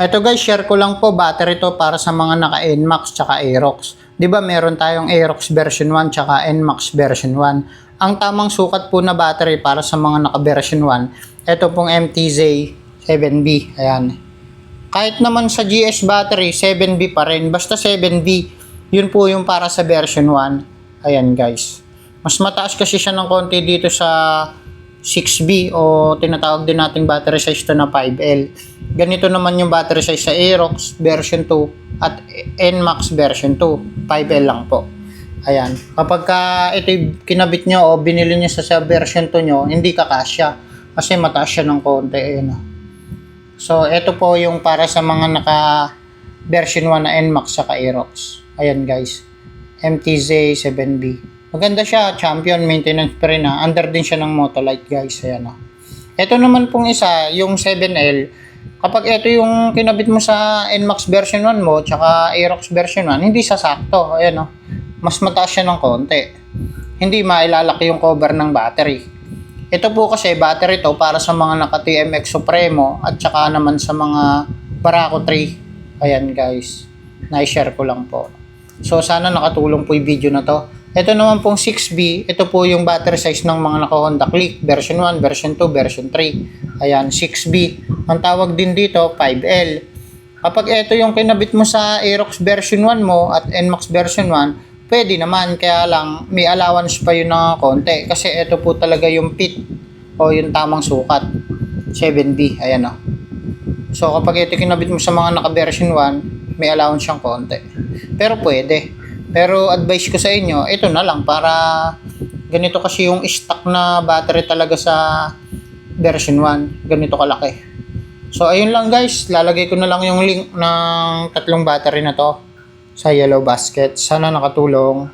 Ito guys, share ko lang po, battery to para sa mga naka NMAX tsaka Aerox. 'Di ba meron tayong Aerox version 1 tsaka NMAX version 1. Ang tamang sukat po na battery para sa mga naka version 1, ito pong MTZ 7B. Ayan. Kahit naman sa GS battery, 7B pa rin. Basta 7B, yun po yung para sa version 1. Ayan guys. Mas mataas kasi siya ng konti dito sa 6B o tinatawag din nating battery size to na 5L. Ganito naman yung battery size sa Aerox version 2 at NMAX version 2. 5L lang po. Ayan. Kapag ito kinabit nyo o binili nyo sa version 2 nyo, hindi kakasya. Kasi mataas siya ng konti. Ayan. So, ito po yung para sa mga naka version 1 na NMAX saka Aerox. Ayan guys. MTZ 7B. Maganda siya, champion, maintenance pa rin ha. Under din siya ng Motolite guys. Ayan o. Ito naman pong isa, yung 7L. Kapag ito yung kinabit mo sa NMAX version 1 mo, tsaka Aerox version 1, hindi sasakto. Ayan o. Mas mataas siya ng konti. Hindi mailalaki yung cover ng battery. Ito po kasi battery to para sa mga naka TMX Supremo at saka naman sa mga Barako 3. Ayan guys. Na-share ko lang po. So sana nakatulong po yung video na to. Ito naman pong 6B, ito po yung battery size ng mga naka Honda Click version 1, version 2, version 3. Ayan, 6B. Ang tawag din dito, 5L. Kapag ito yung kinabit mo sa Aerox version 1 mo at NMAX version 1, pwede naman, kaya lang may allowance pa yun ng konti. Kasi ito po talaga yung fit o yung tamang sukat. 7B, ayan o. So kapag ito kinabit mo sa mga naka version 1, may allowance siyang konti. Pero pwede. Pero advice ko sa inyo, ito na lang para ganito kasi yung stock na battery talaga sa version 1. Ganito kalaki. So ayun lang guys, lalagay ko na lang yung link ng tatlong battery na to sa yellow basket. Sana nakatulong.